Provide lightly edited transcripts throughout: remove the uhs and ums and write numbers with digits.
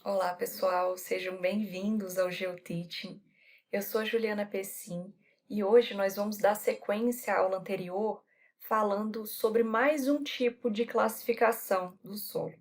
Olá, pessoal, sejam bem-vindos ao GeoTeaching. Eu sou a Juliana Pessim e hoje nós vamos dar sequência à aula anterior falando sobre mais um tipo de classificação do solo.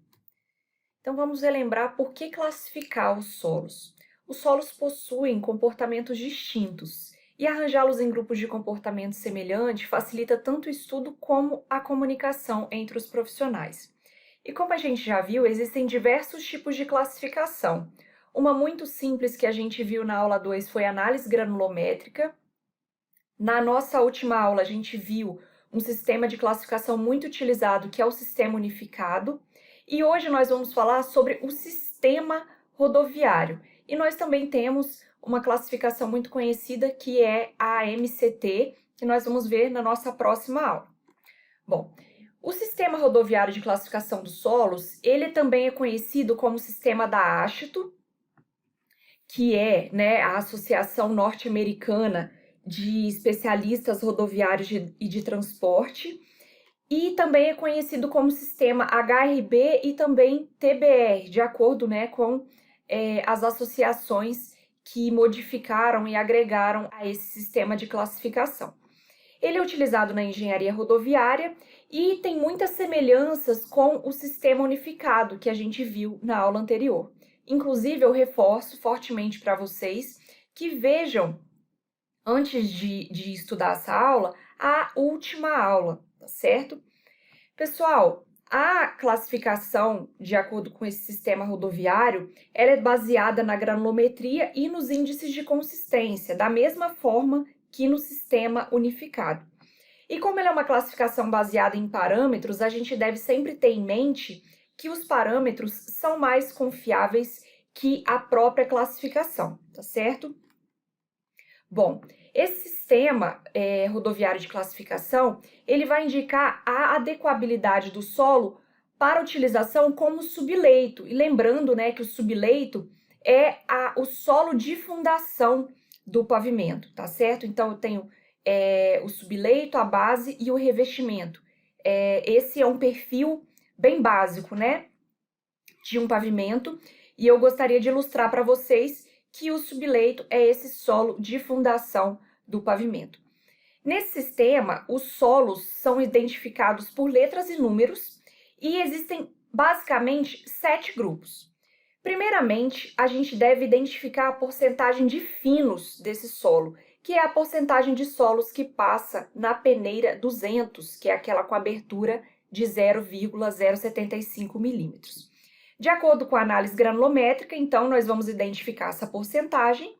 Então vamos relembrar por que classificar os solos. Os solos possuem comportamentos distintos e arranjá-los em grupos de comportamento semelhante facilita tanto o estudo como a comunicação entre os profissionais. E como a gente já viu, existem diversos tipos de classificação. Uma muito simples que a gente viu na aula 2 foi a análise granulométrica. Na nossa última aula, a gente viu um sistema de classificação muito utilizado, que é o sistema unificado. E hoje nós vamos falar sobre o sistema rodoviário. E nós também temos uma classificação muito conhecida, que é a MCT, que nós vamos ver na nossa próxima aula. Bom, o sistema rodoviário de classificação dos solos, ele também é conhecido como sistema da AASHTO, que é, a Associação Norte-Americana de Especialistas Rodoviários e de Transporte, e também é conhecido como sistema HRB e também TBR, de acordo, com as associações que modificaram e agregaram a esse sistema de classificação. Ele é utilizado na engenharia rodoviária e tem muitas semelhanças com o sistema unificado que a gente viu na aula anterior. Inclusive, eu reforço fortemente para vocês que vejam, antes de estudar essa aula, a última aula, tá certo? Pessoal, a classificação, de acordo com esse sistema rodoviário, ela é baseada na granulometria e nos índices de consistência, da mesma forma que no sistema unificado. E como ela é uma classificação baseada em parâmetros, a gente deve sempre ter em mente que os parâmetros são mais confiáveis que a própria classificação, tá certo? Bom, esse sistema rodoviário de classificação, ele vai indicar a adequabilidade do solo para utilização como subleito. E lembrando, que o subleito é o solo de fundação do pavimento, tá certo? Então, eu tenho o subleito, a base e o revestimento. Esse é um perfil bem básico, de um pavimento. E eu gostaria de ilustrar para vocês que o subleito é esse solo de fundação do pavimento. Nesse sistema, os solos são identificados por letras e números e existem basicamente 7 grupos. Primeiramente, a gente deve identificar a porcentagem de finos desse solo, que é a porcentagem de solos que passa na peneira 200, que é aquela com abertura de 0,075 milímetros. De acordo com a análise granulométrica, então, nós vamos identificar essa porcentagem.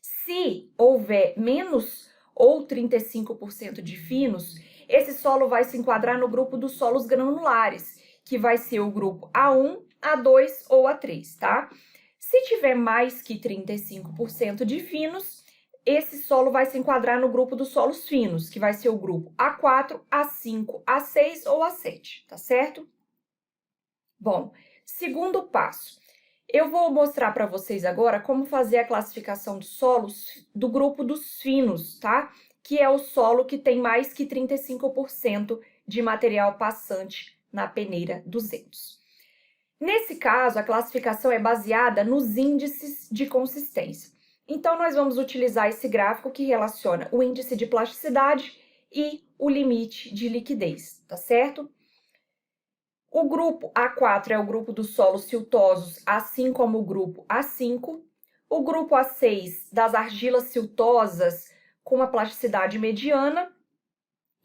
Se houver menos ou 35% de finos, esse solo vai se enquadrar no grupo dos solos granulares, que vai ser o grupo A1, A2 ou A3, tá? Se tiver mais que 35% de finos, esse solo vai se enquadrar no grupo dos solos finos, que vai ser o grupo A4, A5, A6 ou A7, tá certo? Bom, segundo passo, eu vou mostrar para vocês agora como fazer a classificação dos solos do grupo dos finos, tá? Que é o solo que tem mais que 35% de material passante na peneira 200. Nesse caso, a classificação é baseada nos índices de consistência. Então, nós vamos utilizar esse gráfico que relaciona o índice de plasticidade e o limite de liquidez, tá certo? O grupo A4 é o grupo dos solos siltosos, assim como o grupo A5. O grupo A6 das argilas siltosas com uma plasticidade mediana.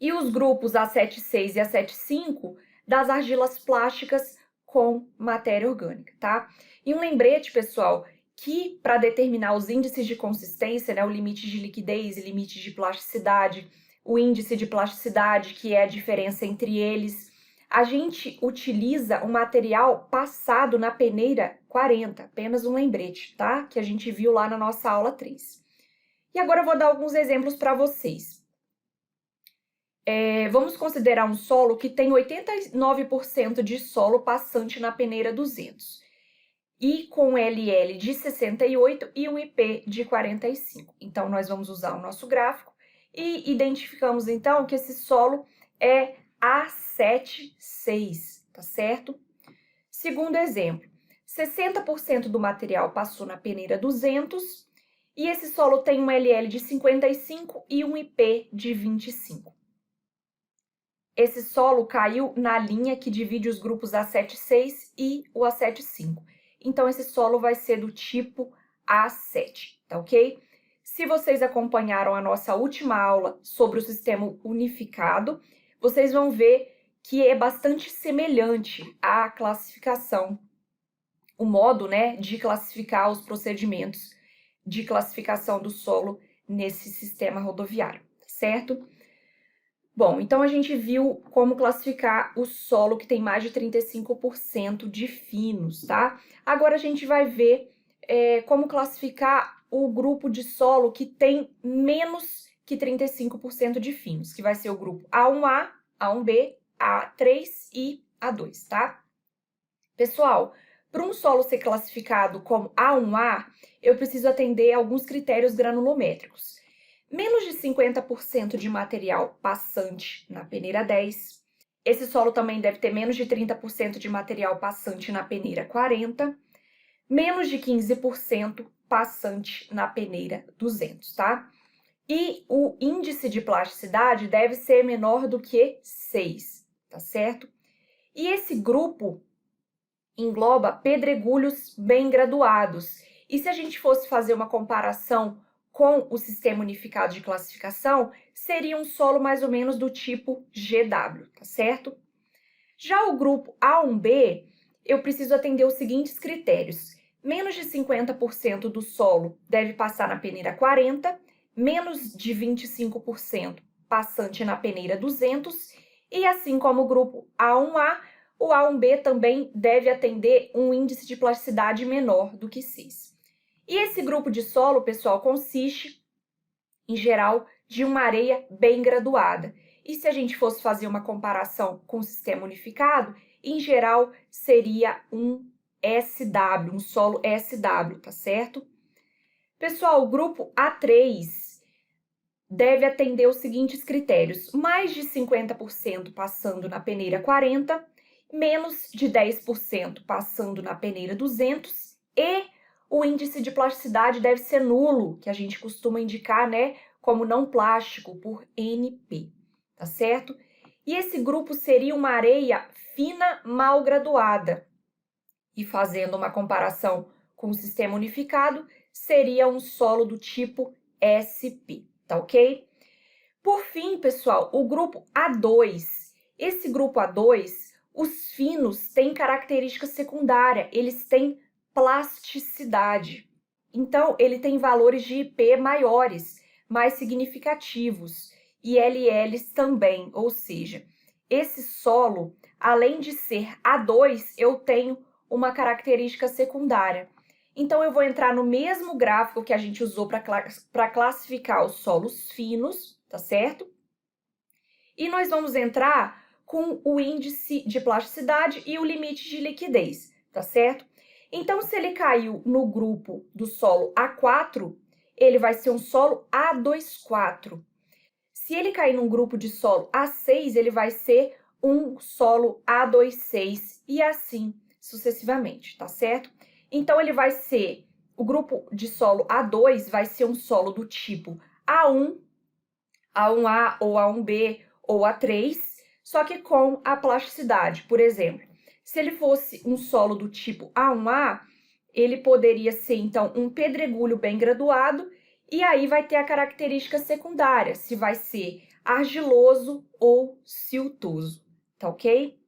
E os grupos A7,6 e A7,5 das argilas plásticas com matéria orgânica, tá? E um lembrete, pessoal, que para determinar os índices de consistência, o limite de liquidez e limite de plasticidade, o índice de plasticidade, que é a diferença entre eles, a gente utiliza um material passado na peneira 40, apenas um lembrete, tá? Que a gente viu lá na nossa aula 3. E agora eu vou dar alguns exemplos para vocês. Vamos considerar um solo que tem 89% de solo passante na peneira 200 e com LL de 68 e um IP de 45. Então, nós vamos usar o nosso gráfico e identificamos, então, que esse solo é A76, tá certo? Segundo exemplo, 60% do material passou na peneira 200 e esse solo tem um LL de 55 e um IP de 25. Esse solo caiu na linha que divide os grupos A7,6 e o A7,5. Então, esse solo vai ser do tipo A7, tá ok? Se vocês acompanharam a nossa última aula sobre o sistema unificado, vocês vão ver que é bastante semelhante à classificação, o modo, né, de classificar os procedimentos de classificação do solo nesse sistema rodoviário, certo? Bom, então a gente viu como classificar o solo que tem mais de 35% de finos, tá? Agora a gente vai ver como classificar o grupo de solo que tem menos que 35% de finos, que vai ser o grupo A1A, A1B, A3 e A2, tá? Pessoal, para um solo ser classificado como A1A, eu preciso atender a alguns critérios granulométricos. Menos de 50% de material passante na peneira 10. Esse solo também deve ter menos de 30% de material passante na peneira 40. Menos de 15% passante na peneira 200, tá? E o índice de plasticidade deve ser menor do que 6, tá certo? E esse grupo engloba pedregulhos bem graduados. E se a gente fosse fazer uma comparação com o sistema unificado de classificação, seria um solo mais ou menos do tipo GW, tá certo? Já o grupo A1B, eu preciso atender os seguintes critérios. Menos de 50% do solo deve passar na peneira 40, menos de 25% passante na peneira 200, e assim como o grupo A1A, o A1B também deve atender um índice de plasticidade menor do que 6. E esse grupo de solo, pessoal, consiste, em geral, de uma areia bem graduada. E se a gente fosse fazer uma comparação com o sistema unificado, em geral, seria um SW, um solo SW, tá certo? Pessoal, o grupo A3 deve atender os seguintes critérios: mais de 50% passando na peneira 40, menos de 10% passando na peneira 200 e o índice de plasticidade deve ser nulo, que a gente costuma indicar, né, como não plástico, por NP, tá certo? E esse grupo seria uma areia fina mal graduada. E fazendo uma comparação com o sistema unificado, seria um solo do tipo SP, tá ok? Por fim, pessoal, o grupo A2. Esse grupo A2, os finos têm característica secundária, eles têm plasticidade. Então, ele tem valores de IP maiores, mais significativos, e LLs também, ou seja, esse solo, além de ser A2, eu tenho uma característica secundária. Então, eu vou entrar no mesmo gráfico que a gente usou para classificar os solos finos, tá certo? E nós vamos entrar com o índice de plasticidade e o limite de liquidez, tá certo? Então, se ele caiu no grupo do solo A4, ele vai ser um solo A24. Se ele cair num grupo de solo A6, ele vai ser um solo A26 e assim sucessivamente, tá certo? Então, ele vai ser, o grupo de solo A2 vai ser um solo do tipo A1, A1A ou A1B ou A3, só que com a plasticidade. Por exemplo, se ele fosse um solo do tipo A1A, ele poderia ser, então, um pedregulho bem graduado, e aí vai ter a característica secundária, se vai ser argiloso ou siltoso, tá ok?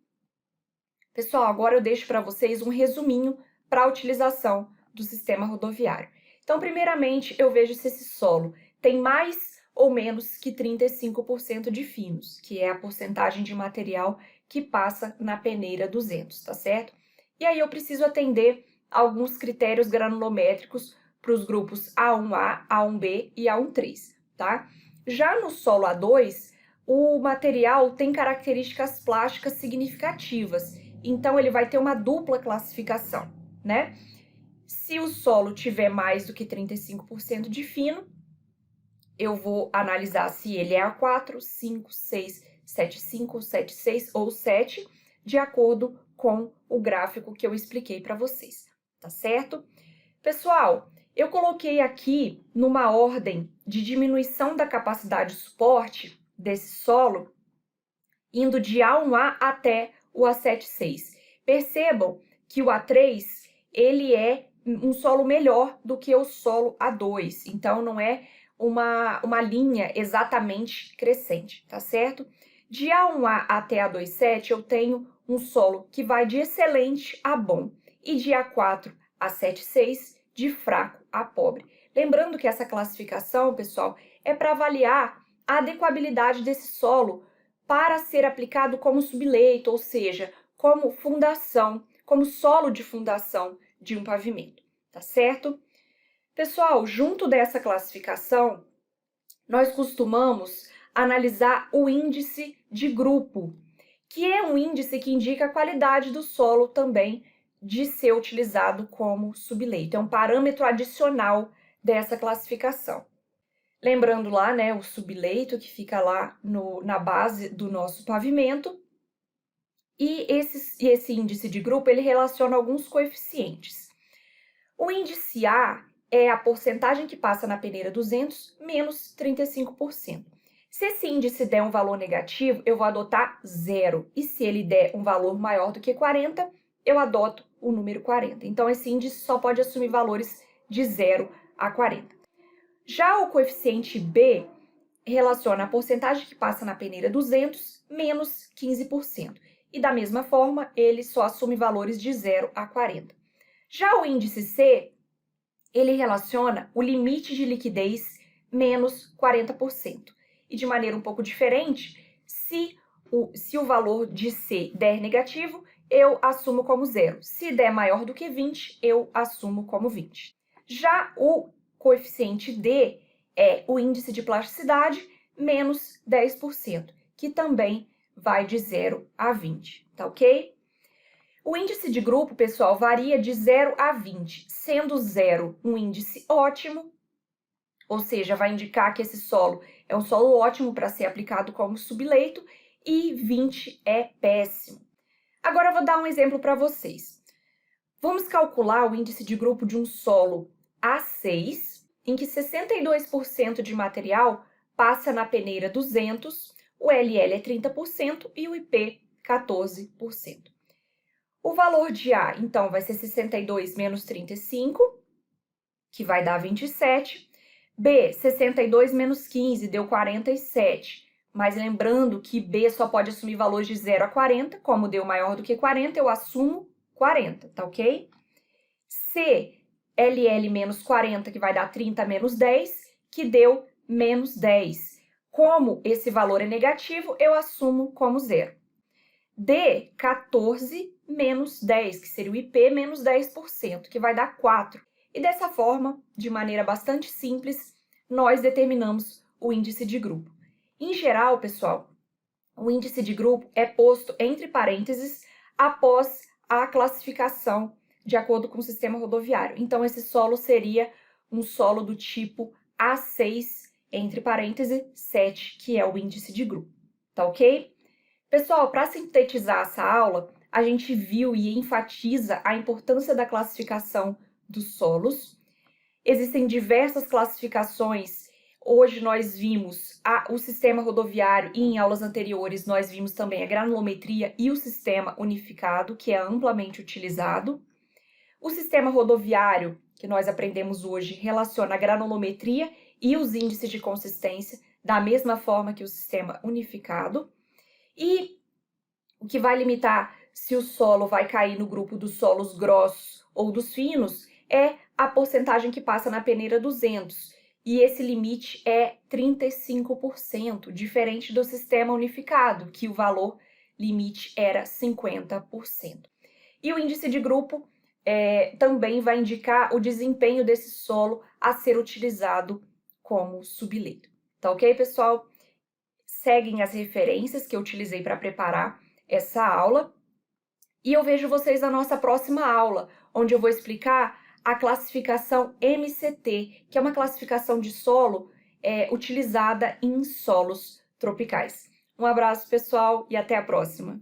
Pessoal, agora eu deixo para vocês um resuminho para a utilização do sistema rodoviário. Então, primeiramente, eu vejo se esse solo tem mais ou menos que 35% de finos, que é a porcentagem de material que passa na peneira 200, tá certo? E aí eu preciso atender alguns critérios granulométricos para os grupos A1A, A1B e A13, tá? Já no solo A2, o material tem características plásticas significativas, então ele vai ter uma dupla classificação, né? Se o solo tiver mais do que 35% de fino, eu vou analisar se ele é A4, 5, 6, 7, 5, 7, 6 ou 7, de acordo com o gráfico que eu expliquei para vocês, tá certo? Pessoal, eu coloquei aqui numa ordem de diminuição da capacidade de suporte desse solo, indo de A1A até o A76. Percebam que o A3, ele é um solo melhor do que o solo A2, então não é uma linha exatamente crescente, tá certo? De A1A até A27, eu tenho um solo que vai de excelente a bom, e de A4 a 7,6, de fraco a pobre. Lembrando que essa classificação, pessoal, é para avaliar a adequabilidade desse solo para ser aplicado como subleito, ou seja, como fundação, como solo de fundação de um pavimento, tá certo? Pessoal, junto dessa classificação, nós costumamos analisar o índice de grupo, que é um índice que indica a qualidade do solo também de ser utilizado como subleito. É um parâmetro adicional dessa classificação. Lembrando lá, né, o subleito que fica lá na base do nosso pavimento. E esse índice de grupo, ele relaciona alguns coeficientes. O índice A é a porcentagem que passa na peneira 200 menos 35%. Se esse índice der um valor negativo, eu vou adotar 0. E se ele der um valor maior do que 40, eu adoto o número 40. Então, esse índice só pode assumir valores de 0 a 40. Já o coeficiente B relaciona a porcentagem que passa na peneira 200 menos 15%. E da mesma forma, ele só assume valores de 0 a 40. Já o índice C, ele relaciona o limite de liquidez menos 40%. E de maneira um pouco diferente, se o valor de C der negativo, eu assumo como 0. Se der maior do que 20, eu assumo como 20. Já o coeficiente D é o índice de plasticidade menos 10%, que também vai de 0 a 20, tá ok? O índice de grupo, pessoal, varia de 0 a 20, sendo 0 um índice ótimo, ou seja, vai indicar que esse solo é um solo ótimo para ser aplicado como subleito, e 20 é péssimo. Agora eu vou dar um exemplo para vocês. Vamos calcular o índice de grupo de um solo A6, em que 62% de material passa na peneira 200, o LL é 30% e o IP 14%. O valor de A, então, vai ser 62 menos 35, que vai dar 27. B, 62 menos 15, deu 47. Mas lembrando que B só pode assumir valores de 0 a 40, como deu maior do que 40, eu assumo 40, tá ok? C, LL menos 40, que vai dar 30 menos 10, que deu menos 10. Como esse valor é negativo, eu assumo como 0. D, 14 menos 10, que seria o IP menos 10%, que vai dar 4. E dessa forma, de maneira bastante simples, nós determinamos o índice de grupo. Em geral, pessoal, o índice de grupo é posto entre parênteses após a classificação de acordo com o sistema rodoviário. Então, esse solo seria um solo do tipo A6, entre parênteses, 7, que é o índice de grupo. Tá ok? Pessoal, para sintetizar essa aula, a gente viu e enfatiza a importância da classificação dos solos. Existem diversas classificações. Hoje nós vimos o sistema rodoviário e em aulas anteriores nós vimos também a granulometria e o sistema unificado, que é amplamente utilizado. O sistema rodoviário, que nós aprendemos hoje, relaciona a granulometria e os índices de consistência da mesma forma que o sistema unificado. E o que vai limitar se o solo vai cair no grupo dos solos grossos ou dos finos é a porcentagem que passa na peneira 200. E esse limite é 35%, diferente do sistema unificado, que o valor limite era 50%. E o índice de grupo também vai indicar o desempenho desse solo a ser utilizado como subleito. Tá ok, pessoal? Seguem as referências que eu utilizei para preparar essa aula. E eu vejo vocês na nossa próxima aula, onde eu vou explicar a classificação MCT, que é uma classificação de solo utilizada em solos tropicais. Um abraço, pessoal, e até a próxima!